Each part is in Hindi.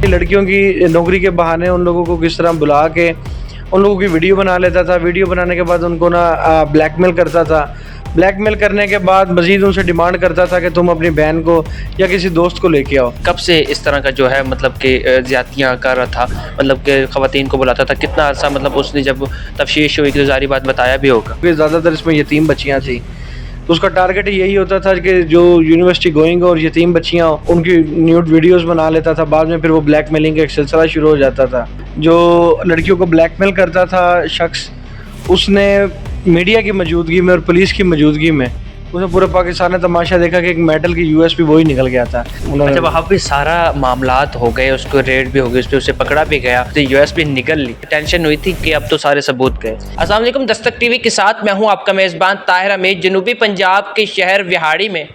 कि लड़कियों की नौकरी के बहाने उन लोगों को किस तरह बुला के उन लोगों की वीडियो बना लेता था। वीडियो बनाने के बाद उनको ब्लैकमेल करता था। ब्लैकमेल करने के बाद मज़ीद उनसे डिमांड करता था कि तुम अपनी बहन को या किसी दोस्त को लेके आओ। कब से इस तरह का जो है मतलब कि ज़्यादतियाँ कर रहा था, मतलब कि ख़वातीन को बुलाता था? कितना अर्सा मतलब उसने जब तफ्शीश हुई तो ज़ाहिर बात बताया भी होगा। क्योंकि ज़्यादातर इसमें यतीम बच्चियाँ थी, तो उसका टारगेट यही होता था कि जो यूनिवर्सिटी गोइंग और यतीम बच्चियाँ उनकी न्यूड वीडियोस बना लेता था। बाद में फिर वो ब्लैकमेलिंग का एक सिलसिला शुरू हो जाता था। जो लड़कियों को ब्लैकमेल करता था शख्स, उसने मीडिया की मौजूदगी में और पुलिस की मौजूदगी में उसने पूरे पाकिस्तान ने तमाशा देखा कि एक मेटल की यूएसपी वही निकल गया था। अच्छा, वहाँ पे सारा मामलात हो गए, उसको रेड भी हो गई, उस पर उसे पकड़ा भी गया, तो यूएसपी निकल ली। टेंशन हुई थी कि अब तो सारे सबूत गए। अस्सलाम वालेकुम, दस्तक टीवी के साथ मैं हूँ आपका मेज़बान ताहिर हमीद। जनूबी पंजाब के शहर विहाड़ी में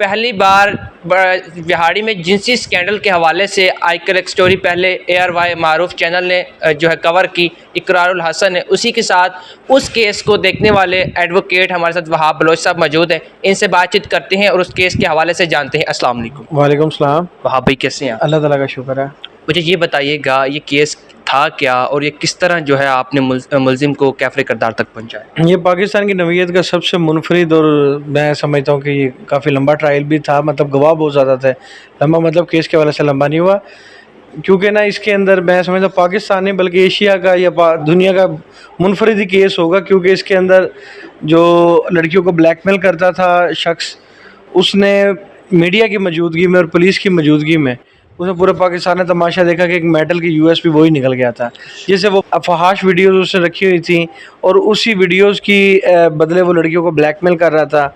पहली बार विहाड़ी में जिनसी स्कैंडल के हवाले से आइकल एक स्टोरी पहले ARY मारूफ चैनल ने जो है कवर की, इकरारुल हसन है, उसी के साथ उस केस को देखने वाले एडवोकेट हमारे साथ वहाब बलोच साहब मौजूद हैं। इनसे बातचीत करते हैं और उस केस के हवाले से जानते हैं। अस्सलाम वालेकुम। वालेकुम सलाम। वहाब भाई कैसे हैं? अल्लाह ताला का शुक्र है। मुझे ये बताइएगा, ये केस था क्या और ये किस तरह जो है आपने मुलजिम को कैफ़रे किरदार तक पहुँचाया? ये पाकिस्तान की नवीयत का सबसे मुनफरिद और मैं समझता हूँ कि ये काफ़ी लंबा ट्रायल भी था। मतलब गवाह बहुत ज़्यादा थे। लंबा मतलब केस के हवाले से लंबा नहीं हुआ, क्योंकि ना इसके अंदर मैं समझता हूँ पाकिस्तान नहीं बल्कि एशिया का या दुनिया का मुनफरिद ही केस होगा। क्योंकि इसके अंदर जो लड़कियों को ब्लैकमेल करता था शख्स, उसने मीडिया की मौजूदगी में और पुलिस की मौजूदगी में उसने पूरे पाकिस्तान ने तमाशा देखा कि एक मेटल की यूएसपी वही निकल गया था, जिससे वो अफहाश वीडियोस उसने रखी हुई थी और उसी वीडियोस की बदले वो लड़कियों को ब्लैकमेल कर रहा था।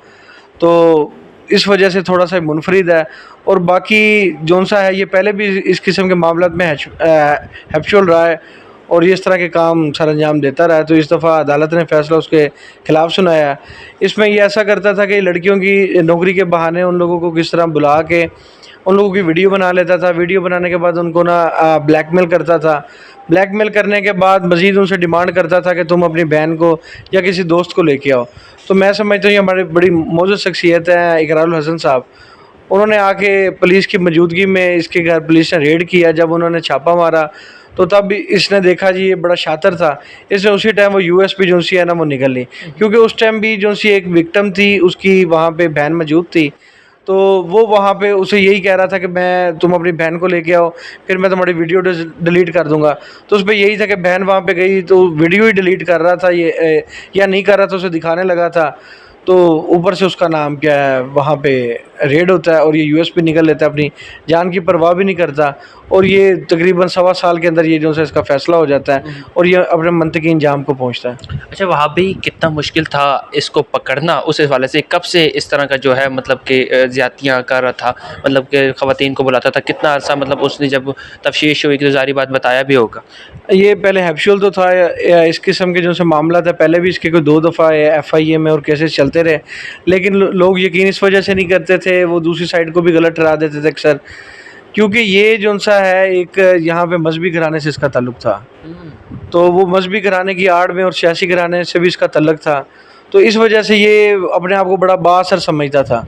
तो इस वजह से थोड़ा सा मुनफरिद है। और बाकी जौन सा है, ये पहले भी इस किस्म के मामलों में हैप्चुअल रहा है और ये इस तरह के काम सर अंजाम देता रहा है। तो इस दफ़ा अदालत ने फैसला उसके ख़िलाफ़ सुनाया है। इसमें ये ऐसा करता था कि लड़कियों की नौकरी के बहाने उन लोगों को किस तरह बुला के उन लोगों की वीडियो बना लेता था। वीडियो बनाने के बाद उनको ब्लैकमेल करता था। ब्लैकमेल करने के बाद मज़ीद उनसे डिमांड करता था कि तुम अपनी बहन को या किसी दोस्त को लेके आओ। तो मैं समझता हूँ ये हमारी बड़ी मौजूद शख्सियत है इकरारुल हसन साहब। उन्होंने आके पुलिस की मौजूदगी में इसके घर पुलिस ने रेड किया। जब उन्होंने छापा मारा तो तब इसने देखा जी ये बड़ा शातिर था। इसने उसी टाइम वो यूएसपी जो सी है ना वो निकल ली, क्योंकि उस टाइम भी जो सी एक विक्टिम थी उसकी वहाँ पे बहन मौजूद थी। तो वो वहाँ पे उसे यही कह रहा था कि मैं तुम अपनी बहन को लेके आओ, फिर मैं तुम्हारी वीडियो डिलीट कर दूंगा। तो उस पर यही था कि बहन वहाँ पे गई तो वीडियो ही डिलीट कर रहा था ये या नहीं कर रहा था, उसे दिखाने लगा था। तो ऊपर से उसका नाम क्या है, वहाँ पे रेड होता है और ये यूएसपी निकल लेता है, अपनी जान की परवाह भी नहीं करता। और ये तकरीबन 1.25 साल के अंदर ये जो है इसका फ़ैसला हो जाता है और ये अपने मंतकी इंजाम को पहुँचता है। अच्छा, वहाँ भी कितना मुश्किल था इसको पकड़ना? उस हवाले से कब से इस तरह का जो है मतलब कि ज़्यादतियाँ कर रहा था, मतलब कि ख़वातीन को बुलाता था? कितना अर्सा मतलब उसने जब तफ्शीश हुई तो ज़ाहिर बात बताया भी होगा। ये पहले हैप्चुअल तो था इस किस्म के जो से मामला था, पहले भी इसके कोई 2 दफ़ा FIA में और केसेस चलते रहे, लेकिन लोग यकीन इस वजह से नहीं करते थे, वो दूसरी साइड को भी गलत ठहरा देते थे अक्सर। क्योंकि ये जो सा है एक यहाँ पे मजहबी घराने से इसका ताल्लुक़ था, तो वो मजहबी घराने की आड़ में और सियासी घराने से भी इसका ताल्लुक़ था। तो इस वजह से ये अपने आप को बड़ा बाअसर समझता था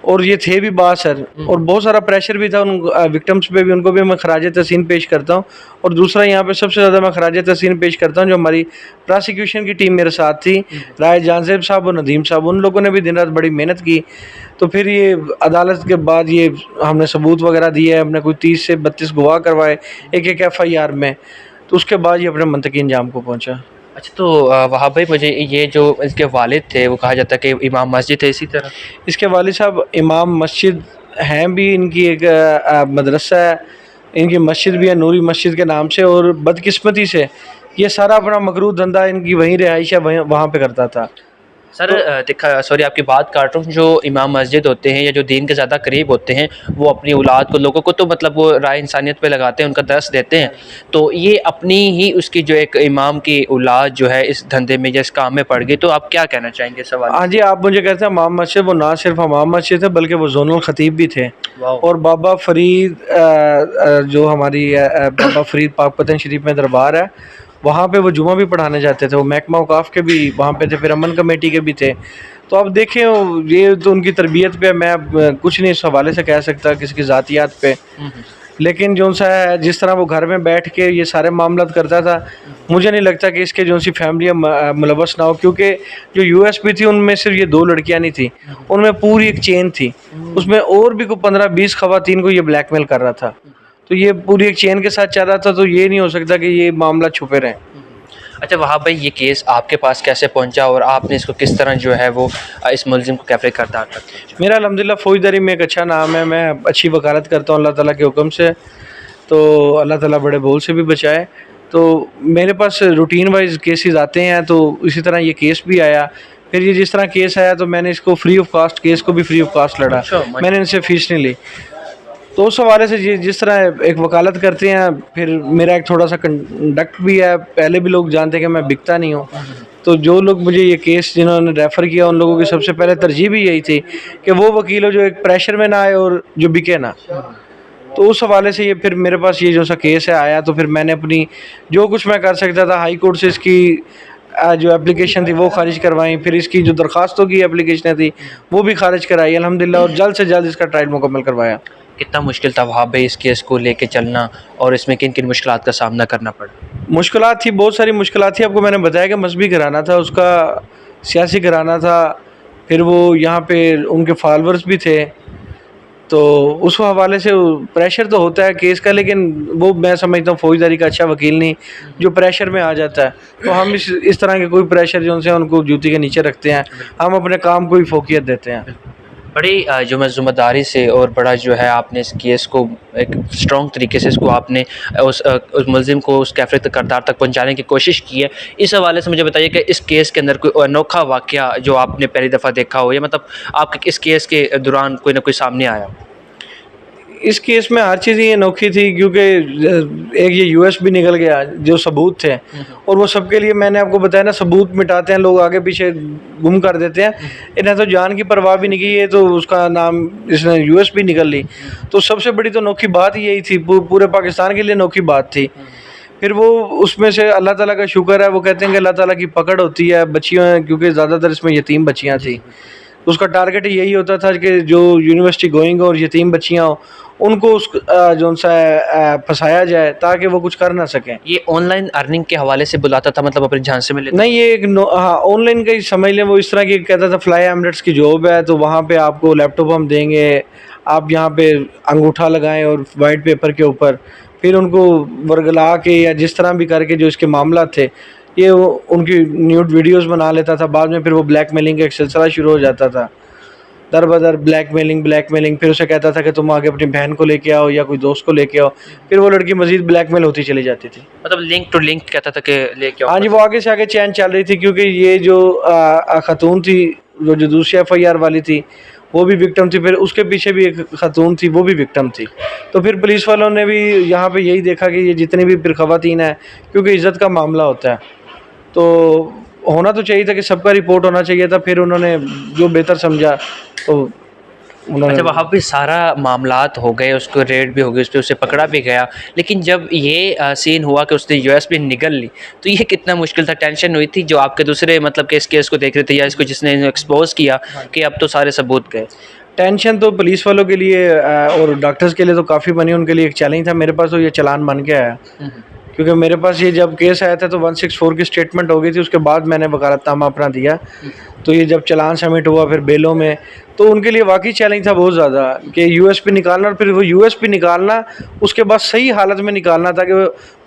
और ये थे भी बाअसर और बहुत सारा प्रेशर भी था उन विक्टिम्स पे भी। उनको भी मैं खराज तहसीन पेश करता हूँ। और दूसरा यहाँ पे सबसे ज़्यादा मैं खराज तहसीन पेश करता हूँ जो हमारी प्रोसिक्यूशन की टीम मेरे साथ थी, राय जानजेब साहब और नदीम साहब। उन लोगों ने भी दिन रात बड़ी मेहनत की। तो फिर ये अदालत के बाद ये हमने सबूत वगैरह दिए, हमने कोई 30 से 32 गवाह करवाए एक FIR में। तो उसके बाद ये अपने मंतकी इंजाम को पहुँचा। अच्छा, तो वहाँ भाई मुझे ये जो इसके वालिद थे वो कहा जाता है कि इमाम मस्जिद है, इसी तरह इसके वालिद साहब इमाम मस्जिद हैं भी, इनकी एक मदरसा है, इनकी मस्जिद भी है नूरी मस्जिद के नाम से। और बदकिस्मती से ये सारा अपना मकरूह धंधा इनकी वहीं रिहाइश है वहाँ पे करता था। सर देखा, सॉरी आपकी बात काट रहा हूँ, जो इमाम मस्जिद होते हैं या जो दीन के ज़्यादा करीब होते हैं वो अपनी औलाद को, लोगों को तो मतलब वो राय इंसानियत पे लगाते हैं, उनका दर्स देते हैं। तो ये अपनी ही उसकी जो एक इमाम की औलाद जो है इस धंधे में या इस काम में पड़ गई, तो आप क्या कहना चाहेंगे सवाल? हाँ जी, आप मुझे कहते हैं इमाम मस्जिद, वो ना सिर्फ इमाम मस्जिद है बल्कि वो ज़ोनुल ख़तीब भी थे। और बाबा फ़रीद जो हमारी बाबा फ़रीद पाकपतन शरीफ में दरबार है, वहाँ पे वो जुमा भी पढ़ाने जाते थे। वो महकमा औक़ाफ़ के भी वहाँ पे थे, फिर अमन कमेटी के भी थे। तो आप देखें ये तो उनकी तरबियत पे मैं कुछ नहीं इस हवाले से कह सकता किसी की ज़ातियात पे। लेकिन जो सा है जिस तरह वो घर में बैठ के ये सारे मामला करता था, मुझे नहीं लगता कि इसके जो सी फैमिली मुलवस ना हो, क्योंकि जो यूएसपी थी उनमें सिर्फ ये 2 लड़कियां नहीं थी, उनमें पूरी एक चेन थी, उसमें और भी कोई 15-20 खवातीन को ये ब्लैकमेल कर रहा था। तो ये पूरी एक चेन के साथ चल रहा था, तो ये नहीं हो सकता कि ये मामला छुपे रहें। अच्छा वहाँ भाई, ये केस आपके पास कैसे पहुँचा और आपने इसको किस तरह जो है वो इस मुलजिम को कैफरे करदार तक पहुँचा? मेरा अल्हम्दुलिल्लाह फ़ौजदारी में एक अच्छा नाम है, मैं अच्छी वकालत करता हूँ अल्लाह ताला के हुक्म से, तो अल्लाह ताला बड़े बोल से भी बचाए। तो मेरे पास रूटीन वाइज केसेस आते हैं, तो इसी तरह ये केस भी आया। फिर ये जिस तरह केस आया तो मैंने इसको फ्री ऑफ कास्ट, केस को भी फ्री ऑफ कास्ट लड़ा, अच्छा, मैंने इनसे फ़ीस नहीं ली। तो उस हवाले से जिस तरह एक वकालत करते हैं, फिर मेरा एक थोड़ा सा कंडक्ट भी है, पहले भी लोग जानते हैं कि मैं बिकता नहीं हूँ। तो जो लोग मुझे ये केस जिन्होंने रेफ़र किया, उन लोगों की सबसे पहले तरजीह भी यही थी कि वो वकील हो जो एक प्रेशर में ना आए और जो बिके ना। तो उस हवाले से ये फिर मेरे पास ये जो सा केस है आया, तो फिर मैंने अपनी जो कुछ मैं कर सकता था हाई कोर्ट से इसकी जो एप्लीकेशन थी वो खारिज करवाई, फिर इसकी जो दरख्वास्तों की एप्लीकेशनें थी वो भी खारिज कराई अल्हम्दुलिल्लाह, और जल्द से जल्द इसका ट्रायल मुकम्मल करवाया। कितना मुश्किल था वहाँ पे इस केस को लेके चलना, और इसमें किन किन मुश्किलात का सामना करना पड़ा? मुश्किलात थी, बहुत सारी मुश्किलात थी। आपको मैंने बताया कि मजहबी घराना था उसका, सियासी घराना था, फिर वो यहाँ पे उनके फॉलोअर्स भी थे, तो उस हवाले से प्रेशर तो होता है केस का, लेकिन वो मैं समझता हूँ फ़ौजदारी का अच्छा वकील नहीं जो प्रेशर में आ जाता है। तो हम इस तरह के कोई प्रेशर जो उनसे उनको जूती के नीचे रखते हैं, हम अपने काम को ही फोकियत देते हैं। बड़ी जो मैं ज़िम्मेदारी से और बड़ा जो है आपने इस केस को एक स्ट्रॉन्ग तरीके से इसको आपने उस मुलजिम को उस कैफरे तक करदार तक पहुंचाने की कोशिश की है। इस हवाले से मुझे बताइए कि इस केस के अंदर कोई अनोखा वाक़या जो आपने पहली दफ़ा देखा हो, या मतलब आपके इस केस के दौरान कोई ना कोई सामने आया हो? इस केस में हर चीज़ ही अनोखी थी, क्योंकि एक ये यूएस भी निकल गया जो सबूत थे, और वो सबके लिए मैंने आपको बताया ना, सबूत मिटाते हैं लोग, आगे पीछे गुम कर देते हैं। इन्हें तो जान की परवाह भी नहीं की, ये तो उसका नाम इसने यूएस भी निकल ली। तो सबसे बड़ी तो अनोखी बात यही थी, पूरे पाकिस्तान के लिए अनोखी बात थी। फिर वो उसमें से अल्लाह ताला का शुक्र है, वो कहते हैं कि अल्लाह ताला की पकड़ होती है बच्चियों, क्योंकि ज़्यादातर इसमें यतीम बच्चियाँ थी। उसका टारगेट यही होता था कि जो यूनिवर्सिटी गोइंग और यतीम बच्चियाँ हो, उनको उस जो सा फंसाया जाए ताकि वो कुछ कर ना सकें। ये ऑनलाइन अर्निंग के हवाले से बुलाता था, मतलब अपने झांसे में लेता? नहीं, ये एक हाँ, ऑनलाइन का ही समझ लें। वो इस तरह की कहता था फ्लाई एमिरेट्स की जॉब है, तो वहाँ पे आपको लैपटॉप हम देंगे, आप यहाँ पे अंगूठा लगाएं और वाइट पेपर के ऊपर, फिर उनको वर्गला के या जिस तरह भी करके जो इसके मामला थे, ये उनकी न्यूड वीडियोस बना लेता था। बाद में फिर वो ब्लैकमेलिंग का एक सिलसिला शुरू हो जाता था, दर बदर ब्लैकमेलिंग। फिर उसे कहता था कि तुम आगे अपनी बहन को लेके आओ या कोई दोस्त को लेके आओ, फिर वो लड़की मजीद ब्लैकमेल होती चली जाती थी। मतलब लिंक टू लिंक कहता था कि लेके आओ। हाँ जी, वो आगे से आगे चैन चल रही थी, क्योंकि ये जो खातून थी जो दूसरी FIR वाली थी वो भी विक्टिम थी, फिर उसके पीछे भी एक खातून थी वो भी विक्टिम थी। तो फिर पुलिस वालों ने भी यहाँ पे यही देखा कि ये जितनी भी फिर खवातीन है, क्योंकि इज़्ज़त का मामला होता है, तो होना तो चाहिए था कि सबका रिपोर्ट होना चाहिए था। फिर उन्होंने जो बेहतर समझा तो उन्होंने। अच्छा वहाँ पे सारा मामलात हो गए, उसको रेड भी हो गई, उस पर उसे पकड़ा भी गया, लेकिन जब ये सीन हुआ कि उसने USB निगल ली, तो ये कितना मुश्किल था? टेंशन हुई थी जो आपके दूसरे मतलब कि इस केस को देख रहे थे या इसको जिसने एक्सपोज किया कि अब तो सारे सबूत गए? टेंशन तो पुलिस वालों के लिए और डॉक्टर्स के लिए तो काफ़ी बनी, उनके लिए एक चैलेंज था। मेरे पास तो ये चालान बन के आया, क्योंकि मेरे पास ये जब केस आया था तो 164 की स्टेटमेंट हो गई थी, उसके बाद मैंने वकालतनामा अपना दिया। तो ये जब चालान सबमिट हुआ फिर बेलों में, तो उनके लिए वाकई चैलेंज था बहुत ज़्यादा कि USB निकालना, और फिर वो USB निकालना उसके बाद सही हालत में निकालना था कि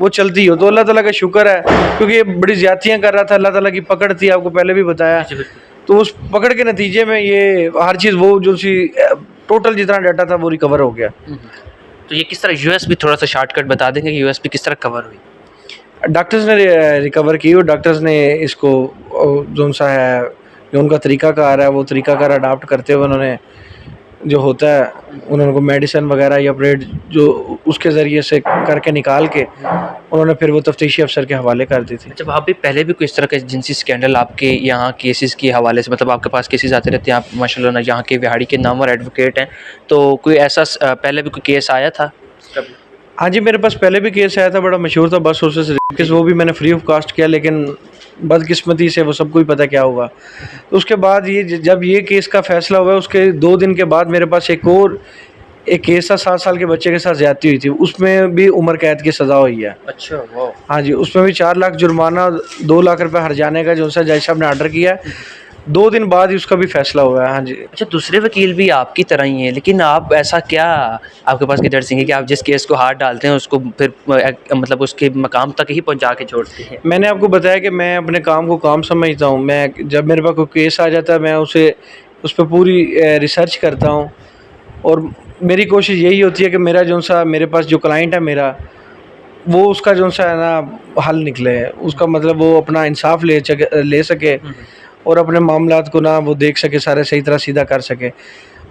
वो चलती हो। तो अल्लाह ताला का शुक्र है, क्योंकि ये बड़ी ज़्यादतियाँ कर रहा था, अल्लाह ताला की पकड़ थी, आपको पहले भी बताया। तो उस पकड़ के नतीजे में ये हर चीज़ वो जो सी टोटल जितना डाटा था वो रिकवर हो गया। तो ये किस तरह USB, थोड़ा सा शॉर्टकट बता देंगे कि USB किस तरह कवर हुई? डॉक्टर्स ने रिकवर की, और डॉक्टर्स ने इसको जो सा है जो उनका तरीक़ाकार है वो तरीक़ाकार अडाप्ट करते हुए उन्होंने जो होता है उन्होंने को मेडिसिन वगैरह या ऑपरेट जो उसके ज़रिए से करके निकाल के उन्होंने फिर वो तफ्तीशी अफसर के हवाले कर दी थी। अच्छा वहाँ पे पहले भी कोई इस तरह का जिनसी स्कैंडल आपके यहाँ केसेस के हवाले से, मतलब आपके पास केसेस आते रहते हैं, आप माशाल्लाह ना यहाँ के बिहाड़ी के नामवर एडवोकेट हैं, तो कोई ऐसा पहले भी कोई केस आया था? हाँ जी, मेरे पास पहले भी केस आया था, बड़ा मशहूर था, बस सोर्सेस केस, वो भी मैंने फ्री ऑफ कास्ट किया, लेकिन बदकिस्मती से वो सबको ही पता क्या हुआ। तो उसके बाद ये जब ये केस का फ़ैसला हुआ उसके 2 दिन के बाद मेरे पास एक और एक केस था 7 साल के बच्चे के साथ ज़्यादती हुई थी, उसमें भी उम्र कैद की सज़ा हुई है। अच्छा, वाह। हाँ जी, उसमें भी 4 लाख जुर्माना, 2 लाख रुपए हर्जाने का जो सा जज साहब ने ऑर्डर किया है। 2 दिन बाद ही उसका भी फैसला हुआ है। हाँ जी। अच्छा, दूसरे वकील भी आपकी तरह ही हैं, लेकिन आप ऐसा क्या आपके पास किधर से है कि आप जिस केस को हाथ डालते हैं उसको फिर मतलब उसके मकाम तक ही पहुंचा के छोड़ते हैं? मैंने आपको बताया कि मैं अपने काम को काम समझता हूँ। मैं जब मेरे पास कोई केस आ जाता है, मैं उस पे पूरी रिसर्च करता हूँ, और मेरी कोशिश यही होती है कि मेरा जो-सा मेरे पास जो क्लाइंट है मेरा, वो उसका जो-सा है ना हल निकले। उसका मतलब वो अपना इंसाफ़ ले सके, और अपने मामलात को ना वो देख सके, सारे सही तरह सीधा कर सके।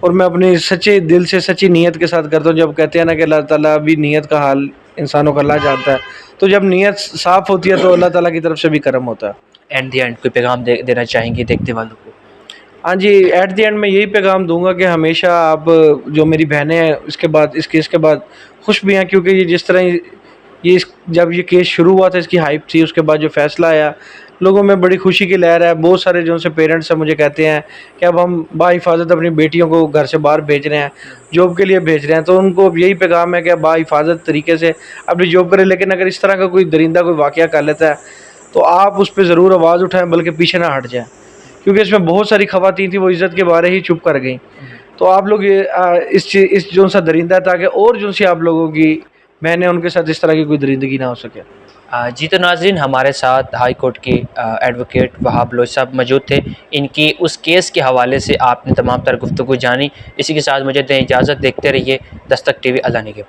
और मैं अपनी सच्चे दिल से, सच्ची नीयत के साथ करता हूँ। जब कहते हैं ना कि अल्लाह ताला भी नियत का हाल इंसानों का अल्लाह जानता है, तो जब नीयत साफ़ होती है तो अल्लाह ताला की तरफ से भी करम होता है। एट द एंड कोई पैगाम देना चाहेंगे देखने वालों को? हाँ जी, एट द एंड मैं यही पैगाम दूँगा कि हमेशा आप, जो मेरी बहनें हैं, इसके बाद, इस केस के बाद खुश भी हैं, क्योंकि ये जिस तरह ये इस जब ये केस शुरू हुआ था, इसकी हाइप थी, उसके बाद जो फ़ैसला आया, लोगों में बड़ी खुशी की लहर है। बहुत सारे जो उनसे पेरेंट्स हैं मुझे कहते हैं कि अब हम बाहिफ़ाज़त अपनी बेटियों को घर से बाहर भेज रहे हैं, जॉब के लिए भेज रहे हैं। तो उनको अब यही पैगाम है कि बाहिफ़ाज़त तरीके से अपनी जॉब करें, लेकिन अगर इस तरह का कोई दरिंदा कोई वाक़या कर लेता है, तो आप उस पे ज़रूर आवाज़ उठाएँ, बल्कि पीछे ना हट जाएँ। क्योंकि इसमें बहुत सारी ख़वातीन थी, वो इज़्ज़त के बारे ही चुप कर गईं। तो आप लोग ये इस जो सा दरिंदा है, ताकि और जो सी आप लोगों की बहनें, उनके साथ इस तरह की कोई दरिंदगी ना हो सके। जी, तो नाज़रीन, हमारे साथ हाई कोर्ट के एडवोकेट वहाब लोची साहब मौजूद थे। इनकी उस केस के हवाले से आपने तमाम तर गुफ्तगू जानी। इसी के साथ मुझे दें इजाज़त। देखते रहिए दस्तक टीवी। अल्लाह निगहबान।